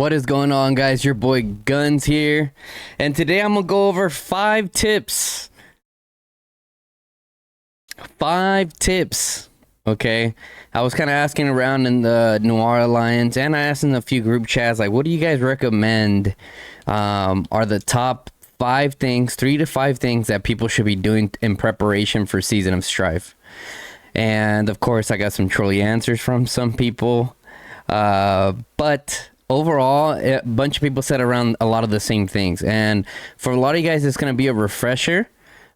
What is going on, guys? Your boy Guns here, and today I'm gonna go over 5 tips. 5 tips. Okay, I was kind of asking around in the Noir Alliance, and I asked in a few group chats, like, what do you guys recommend are the top 5 things, 3 to 5 things that people should be doing in preparation for Season of Strife? And of course, I got some trolly answers from some people, but overall, a bunch of people said around a lot of the same things. And for a lot of you guys, it's going to be a refresher.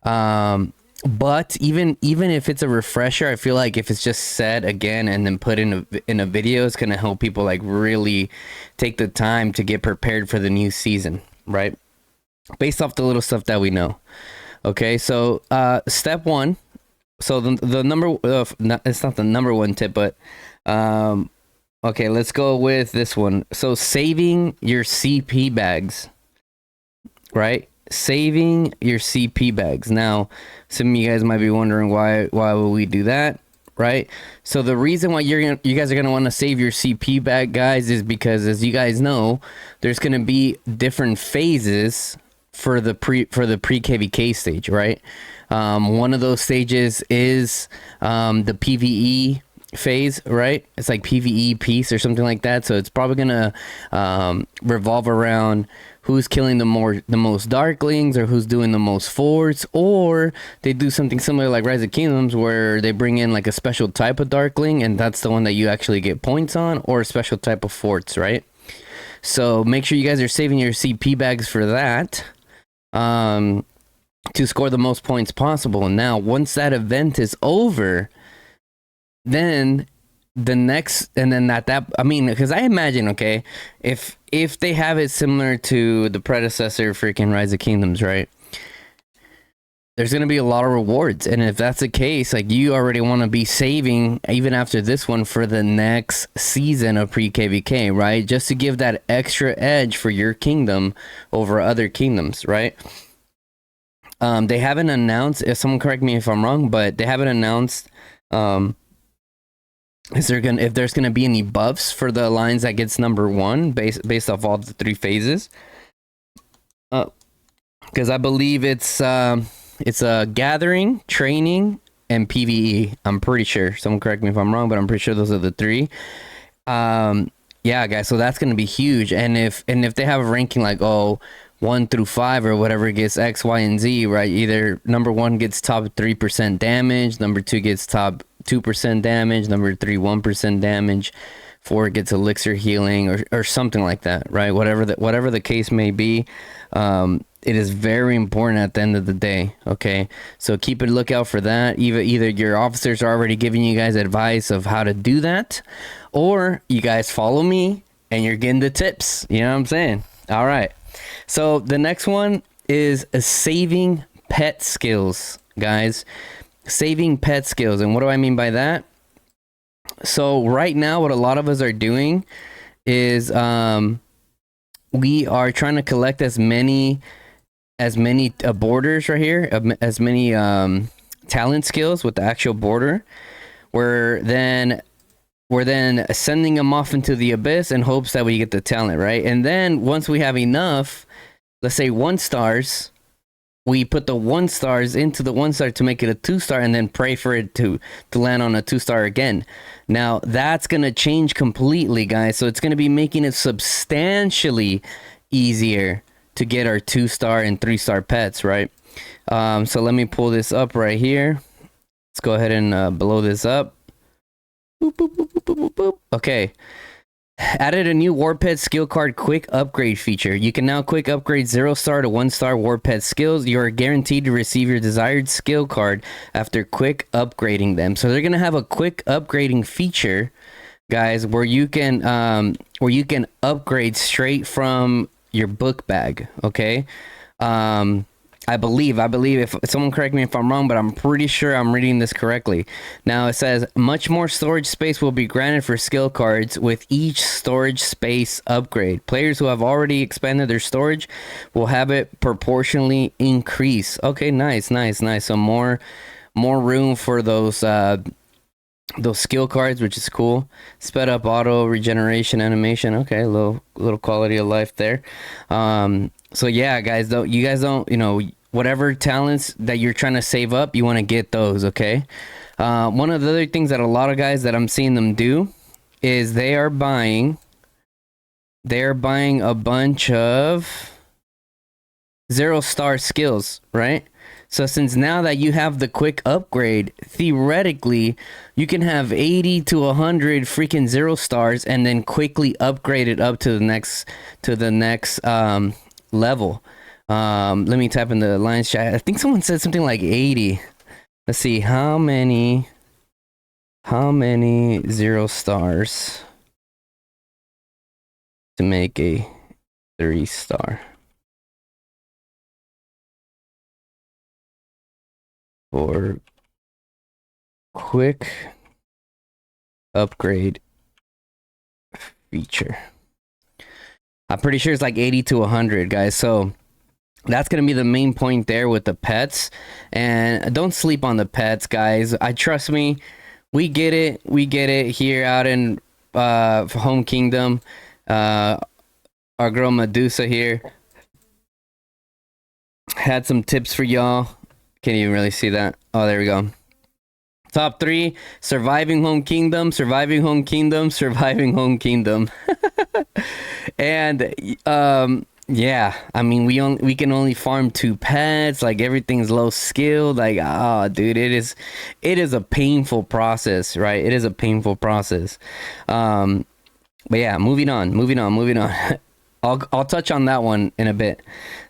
But even if it's a refresher, I feel like if it's just said again and then put in a video, it's going to help people like really take the time to get prepared for the new season, right? Based off the little stuff that we know. Okay, so step 1. So the number, it's not the number 1 tip, but okay, let's go with this one. So saving your CP bags, right? Saving your CP bags. Now, some of you guys might be wondering why would we do that, right? So the reason why you guys are gonna want to save your CP bag, guys, is because, as you guys know, there's gonna be different phases for the pre-KVK stage, right? One of those stages is the PvE phase, right? It's like PvE peace or something like that. So it's probably gonna revolve around who's killing the most darklings, or who's doing the most forts, or they do something similar like Rise of Kingdoms, where they bring in like a special type of darkling, and that's the one that you actually get points on, or a special type of forts, right? So make sure you guys are saving your CP bags for that, to score the most points possible. And now, once that event is over, then the next, and then I mean, because I imagine, okay, if they have it similar to the predecessor freaking Rise of Kingdoms, right, there's gonna be a lot of rewards. And if that's the case, like, you already want to be saving even after this one for the next season of pre-KVK, right? Just to give that extra edge for your kingdom over other kingdoms, right? They haven't announced, if someone correct me if I'm wrong, but they haven't announced if there's gonna be any buffs for the alliance that gets number 1 based off all the 3 phases. Because I believe it's a gathering, training, and PvE. I'm pretty sure. Someone correct me if I'm wrong, but I'm pretty sure those are the 3. Yeah, guys. So that's gonna be huge. And if they have a ranking like 1 through 5 or whatever, gets X, Y, and Z, right? Either number 1 gets top 3% damage, number 2 gets top 2% damage, number 3 1% damage, 4 gets elixir healing, or something like that, right? Whatever the case may be, it is very important at the end of the day. Okay, so keep a lookout for that. Either your officers are already giving you guys advice of how to do that, or you guys follow me and you're getting the tips. You know what I'm saying? All right. So the next one is saving pet skills, guys. Saving pet skills. And what do I mean by that? So right now, what a lot of us are doing is we are trying to collect as many borders right here, as many talent skills with the actual border. We're then sending them off into the abyss in hopes that we get the talent, right? And then once we have enough, let's say 1 stars, we put the 1 stars into the 1 star to make it a 2 star, and then pray for it to land on a 2 star again. Now that's gonna change completely, guys. So it's gonna be making it substantially easier to get our 2 star and 3 star pets, right? So let me pull this up right here. Let's go ahead and blow this up. Boop, boop, boop, boop, boop, boop. Okay. Added a new war pet skill card quick upgrade feature. You can now quick upgrade 0 star to 1 star war pet skills. You are guaranteed to receive your desired skill card after quick upgrading them. So they're gonna have a quick upgrading feature, guys, where you can upgrade straight from your book bag. Okay. I believe, if someone correct me if I'm wrong, but I'm pretty sure I'm reading this correctly. Now it says much more storage space will be granted for skill cards with each storage space upgrade. Players who have already expanded their storage will have it proportionally increase. Okay, nice. So more room for those those skill cards, which is cool. Sped up auto regeneration animation. Okay, a little quality of life there. So yeah, guys, you guys don't, whatever talents that you're trying to save up, you want to get those. Okay. One of the other things that a lot of guys that I'm seeing them do is they are buying a bunch of 0-star skills, right? So since now that you have the quick upgrade, theoretically, you can have 80 to 100 freaking 0-stars and then quickly upgrade it up to the next level. Let me type in the lines chat. I think someone said something like 80. Let's see, how many 0-stars to make a 3-star? For quick upgrade feature. I'm pretty sure it's like 80 to 100, guys. So that's going to be the main point there with the pets. And don't sleep on the pets, guys. Trust me, we get it. We get it here out in Home Kingdom. Our girl Medusa here had some tips for y'all. Can't even really see that. Oh, there we go. Top 3: surviving Home Kingdom, surviving Home Kingdom, surviving Home Kingdom. And yeah, I mean, we can only farm 2 pets. Like, everything's low skilled. Like, dude, it is a painful process, right? It is a painful process. But yeah, moving on. I'll touch on that one in a bit.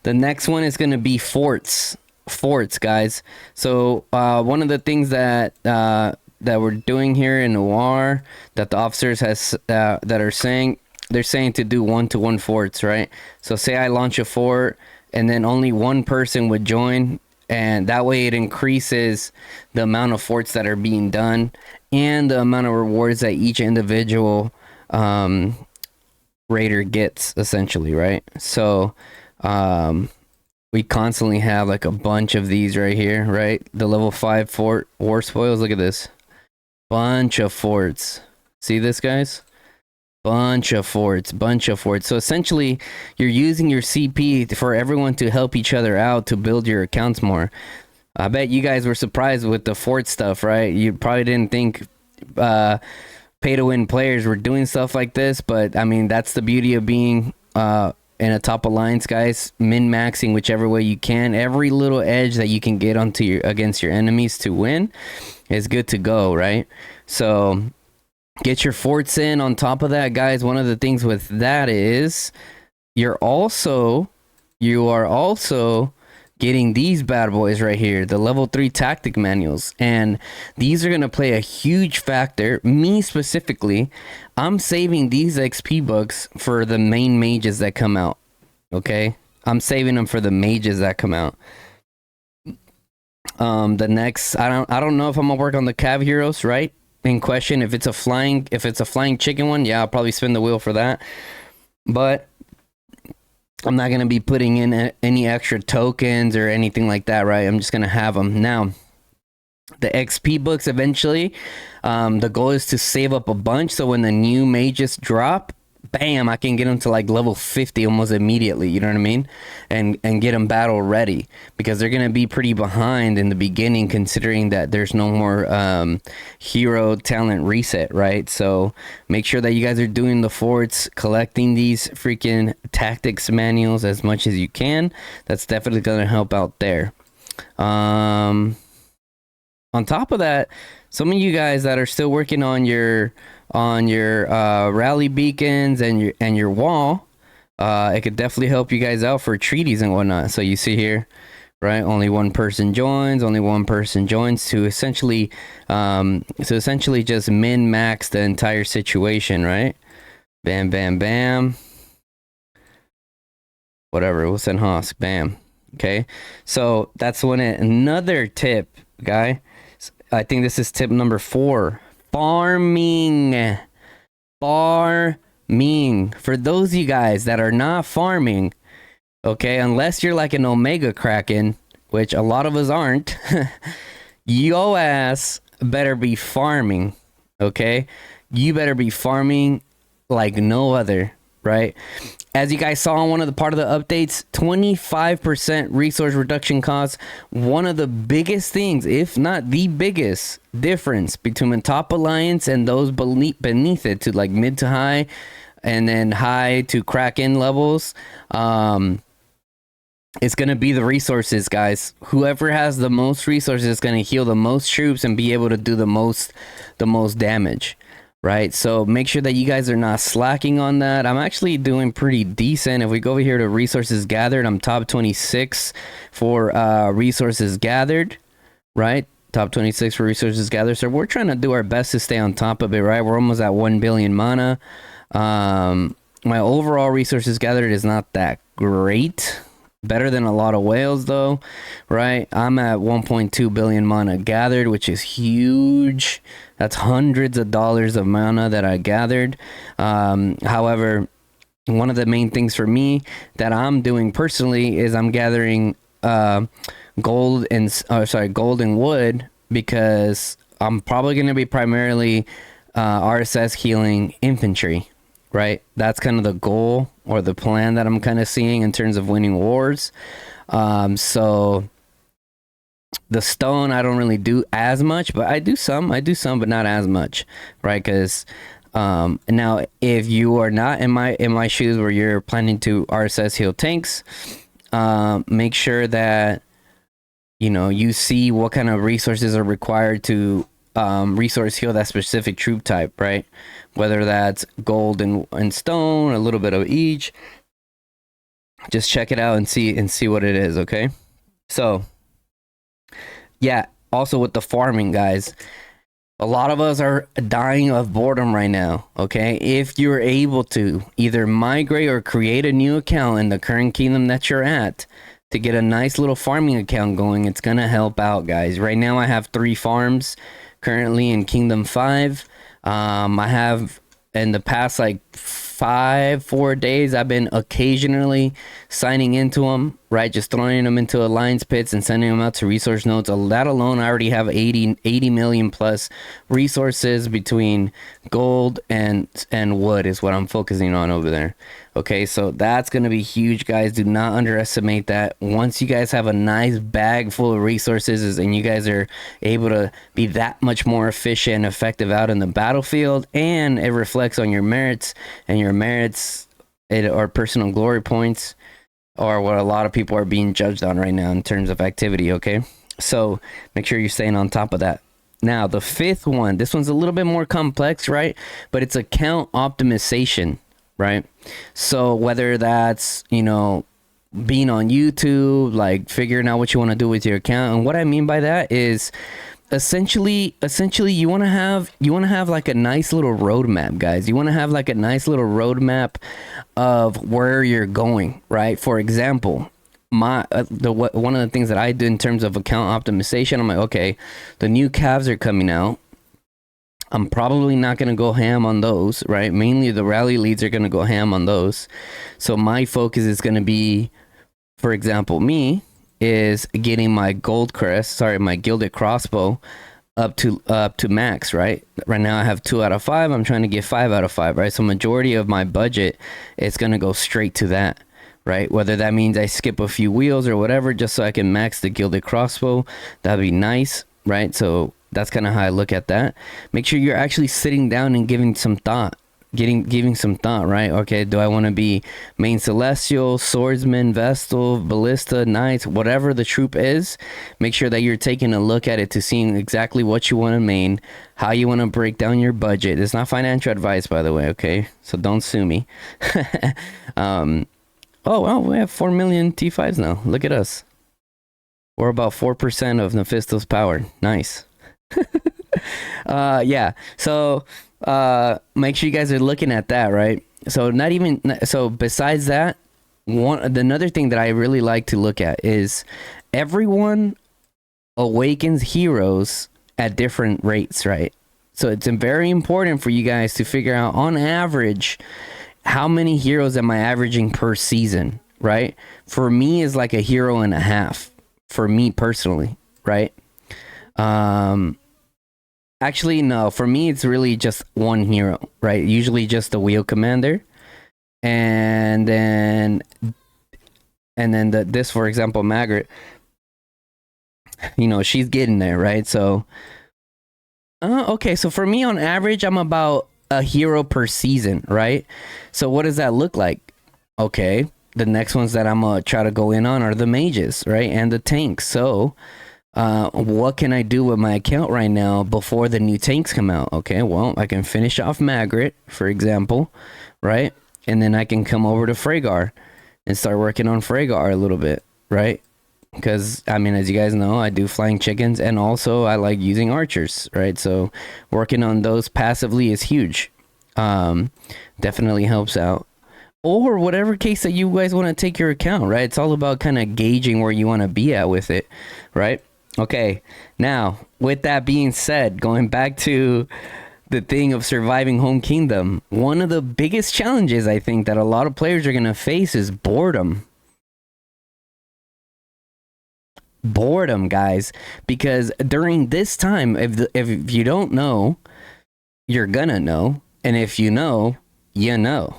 The next one is gonna be forts, guys. So one of the things that we're doing here in Noir, that the officers they're saying to do 1-to-1 forts, right? So say I launch a fort and then only one person would join, and that way it increases the amount of forts that are being done and the amount of rewards that each individual raider gets, essentially, right? So we constantly have like a bunch of these right here, right? The level 5 fort war spoils. Look at this. Bunch of forts. See this, guys? Bunch of forts. So essentially, you're using your CP for everyone to help each other out to build your accounts more. I bet you guys were surprised with the fort stuff, right? You probably didn't think pay-to-win players were doing stuff like this, but I mean, that's the beauty of being in a top alliance, guys. Min-maxing whichever way you can. Every little edge that you can get against your enemies to win is good to go, right? So get your forts in. On top of that, guys, one of the things with that is you are also getting these bad boys right here, the level 3 tactic manuals, and these are going to play a huge factor. Me specifically, I'm saving these XP books for the main mages that come out. Okay, I'm saving them for the mages that come out. The next, I don't know if I'm gonna work on the cav heroes, right, in question. If it's a flying chicken one, yeah, I'll probably spin the wheel for that, but I'm not going to be putting in any extra tokens or anything like that, right? I'm just going to have them. Now, the XP books eventually, the goal is to save up a bunch, so when the new mages drop, bam, I can get them to like level 50 almost immediately, you know what I mean? And get them battle ready, because they're going to be pretty behind in the beginning, considering that there's no more hero talent reset, right? So make sure that you guys are doing the forts, collecting these freaking tactics manuals as much as you can. That's definitely going to help out there. On top of that, some of you guys that are still working on your rally beacons and your wall, it could definitely help you guys out for treaties and whatnot. So you see here, right, only one person joins to essentially just min-max the entire situation, right? Bam, bam, bam. Whatever, we'll send Hosk, bam. Okay, so that's another tip, guy. I think this is tip number 4. Farming. For those of you guys that are not farming, okay, unless you're like an Omega Kraken, which a lot of us aren't, yo ass better be farming, Okay, you better be farming like no other, right? As you guys saw on one of the part of the updates, 25% resource reduction costs. One of the biggest things, if not the biggest difference between the top alliance and those beneath it, to like mid to high, and then high to Kraken levels. It's going to be the resources, guys. Whoever has the most resources is going to heal the most troops and be able to do the most damage, right? So make sure that you guys are not slacking on that. I'm actually doing pretty decent. If we go over here to resources gathered, I'm top 26 for resources gathered, right? Top 26 for resources gathered. So we're trying to do our best to stay on top of it, right? We're almost at 1 billion mana. My overall resources gathered is not that great. Better than a lot of whales though, right? I'm at 1.2 billion mana gathered, which is huge. That's hundreds of dollars of mana that I gathered. However, one of the main things for me that I'm doing personally is I'm gathering gold and wood, because I'm probably going to be primarily RSS healing infantry. Right, that's kind of the goal or the plan that I'm kind of seeing in terms of winning wars. So the stone I don't really do as much, but I do some, but not as much, right? Because now if you are not in my shoes where you're planning to RSS heal tanks, make sure that you see what kind of resources are required to resource heal that specific troop type, right? Whether that's gold and stone, a little bit of each. Just check it out and see what it is, okay? So yeah, also with the farming, guys, a lot of us are dying of boredom right now, okay? If you're able to either migrate or create a new account in the current kingdom that you're at to get a nice little farming account going, it's gonna help out, guys. Right now I have 3 farms currently in Kingdom 5. I have in the past like 4 days, I've been occasionally signing into them, right? Just throwing them into alliance pits and sending them out to resource nodes. That alone, I already have 80 million plus resources between gold and wood is what I'm focusing on over there. Okay, so that's going to be huge, guys. Do not underestimate that. Once you guys have a nice bag full of resources and you guys are able to be that much more efficient and effective out in the battlefield, and it reflects on your merits, and your merits or personal glory points are what a lot of people are being judged on right now in terms of activity, okay? So make sure you're staying on top of that. Now, the 5th one, this one's a little bit more complex, right? But it's account optimization, right? So whether that's, being on YouTube, like figuring out what you want to do with your account. And what I mean by that is essentially you want to have like a nice little roadmap, guys. You want to have like a nice little roadmap of where you're going, right? For example, one of the things that I do in terms of account optimization, I'm like, okay, the new calves are coming out. I'm probably not going to go ham on those, right? Mainly the rally leads are going to go ham on those. So my focus is going to be, for example, is getting my my gilded crossbow up to max, right? Right now I have 2 out of 5. I'm trying to get 5 out of 5, right? So majority of my budget is going to go straight to that, right? Whether that means I skip a few wheels or whatever, just so I can max the gilded crossbow, that'd be nice, right? So that's kind of how I look at that. Make sure you're actually sitting down and giving some thought, right? Okay, do I want to be main celestial, swordsman, vestal, ballista, knights, whatever the troop is? Make sure that you're taking a look at it to seeing exactly what you want to main, how you want to break down your budget. It's not financial advice, by the way, okay? So don't sue me. Oh, well, we have 4 million T5s now. Look at us. We're about 4% of Mephisto's power. Nice. Yeah, so make sure you guys are looking at that, right? So besides that, another thing that I really like to look at is everyone awakens heroes at different rates, right? So it's very important for you guys to figure out on average how many heroes am I averaging per season, right? For me is like a hero and a half for me personally, right? Actually, no. For me, it's really just one hero, right? Usually just the wheel commander, and then this, for example, Margaret. She's getting there, right? So, okay. So for me, on average, I'm about a hero per season, right? So what does that look like? Okay, the next ones that I'm gonna try to go in on are the mages, right, and the tanks. So what can I do with my account right now before the new tanks come out? Okay, well, I can finish off Margaret, for example, right? And then I can come over to Freygar and start working on Freygar a little bit, right? Because, I mean, as you guys know, I do flying chickens, and also I like using archers, right? So working on those passively is huge. Definitely helps out. Or whatever case that you guys want to take your account, right? It's all about kind of gauging where you want to be at with it, right? Okay, now with that being said, going back to the thing of surviving home kingdom, one of the biggest challenges I think that a lot of players are going to face is boredom. Boredom, guys, because during this time, if you don't know, you're gonna know, and if you know, you know.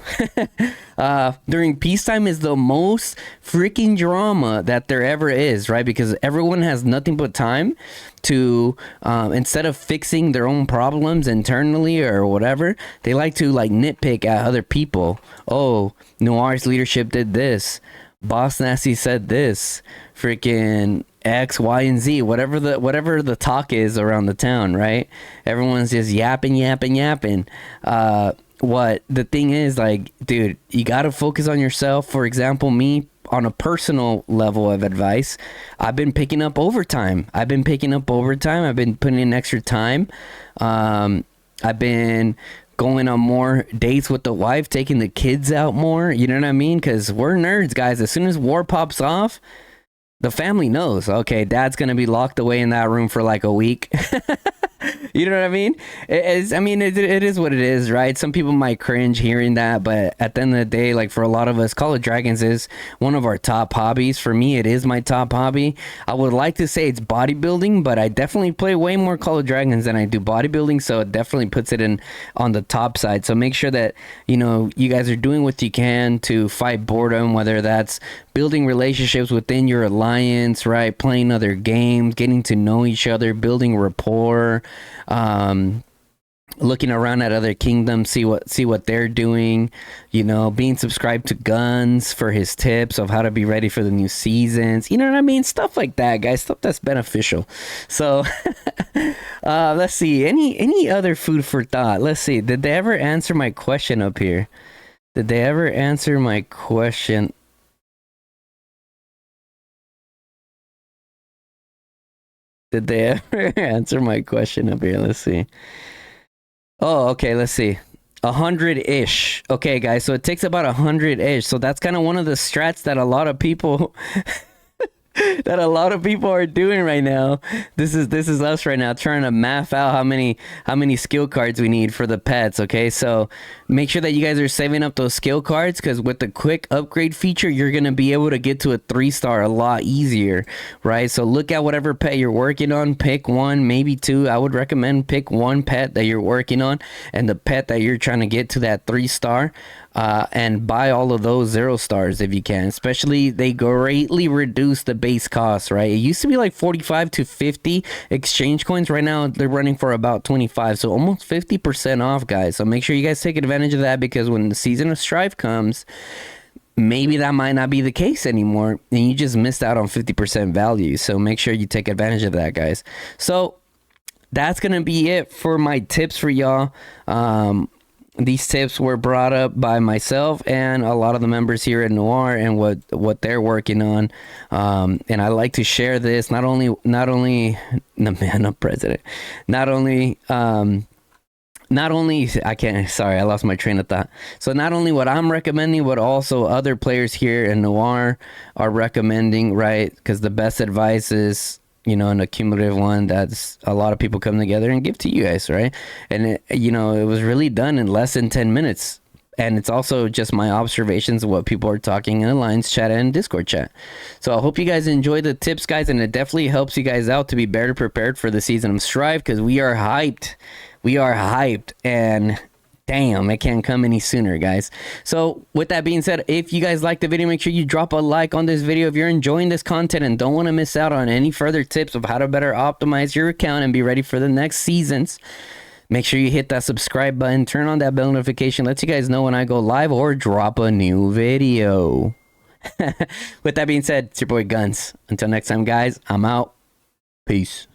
During peacetime is the most freaking drama that there ever is, right? Because everyone has nothing but time to, instead of fixing their own problems internally or whatever, they like to like nitpick at other people. Oh, Noir's leadership did this. Boss Nasty said this. Freaking X, Y, and Z, whatever the talk is around the town, right? Everyone's just yapping. What the thing is, like, dude, you gotta focus on yourself. For example, me, on a personal level of advice, I've been picking up overtime. I've been putting in extra time. I've been going on more dates with the wife, taking the kids out more. You know what I mean? Because we're nerds, guys. As soon as war pops off, the family knows, okay, dad's gonna be locked away in that room for like a week. You know what I mean? It is what it is, right? Some people might cringe hearing that, but at the end of the day, like for a lot of us, Call of Dragons is one of our top hobbies. For me, it is my top hobby. I would like to say it's bodybuilding, but I definitely play way more Call of Dragons than I do bodybuilding, so it definitely puts it in on the top side. So make sure that, you guys are doing what you can to fight boredom, whether that's building relationships within your alliance, right? Playing other games, getting to know each other, building rapport, looking around at other kingdoms, see what they're doing, being subscribed to Guns for his tips of how to be ready for the new seasons. You know what I mean? Stuff like that, guys. Stuff that's beneficial. So let's see. Any other food for thought? Let's see. Did they ever answer my question up here? Did they ever answer my question? Did they ever answer my question up here? Let's see. Oh, okay. Let's see. 100-ish. Okay, guys. So it takes about 100-ish. So that's kind of one of the strats that a lot of people are doing right now. This is us right now trying to math out how many skill cards we need for the pets. Okay, so make sure that you guys are saving up those skill cards, because with the quick upgrade feature, you're gonna be able to get to a 3-star a lot easier, right? So look at whatever pet you're working on, pick one, maybe two. I would recommend pick one pet that you're working on and the pet that you're trying to get to that 3-star. And buy all of those 0-stars if you can. Especially, they greatly reduce the base cost, right? It used to be like 45 to 50 exchange coins. Right now, they're running for about 25, so almost 50% off, guys. So make sure you guys take advantage of that, because when the season of Strife comes, maybe that might not be the case anymore, and you just missed out on 50% value. So make sure you take advantage of that, guys. So that's gonna be it for my tips for y'all. These tips were brought up by myself and a lot of the members here at Noir, and what they're working on. And I like to share this not only the man of president, not only I can't, sorry, I lost my train of thought. So not only what I'm recommending, but also other players here in Noir are recommending, right? Because the best advice is, an accumulative one that's a lot of people come together and give to you guys, right? And it was really done in less than 10 minutes. and it's also just my observations of what people are talking in the lines chat and Discord chat. So I hope you guys enjoy the tips, guys, and it definitely helps you guys out to be better prepared for the season of Strife, because we are hyped. We are hyped, and damn, it can't come any sooner, guys. So with that being said, if you guys like the video, make sure you drop a like on this video if you're enjoying this content and don't want to miss out on any further tips of how to better optimize your account and be ready for the next seasons. Make sure you hit that subscribe button, turn on that bell notification, lets you guys know when I go live or drop a new video. With that being said, it's your boy Guns. Until next time, guys, I'm out. Peace.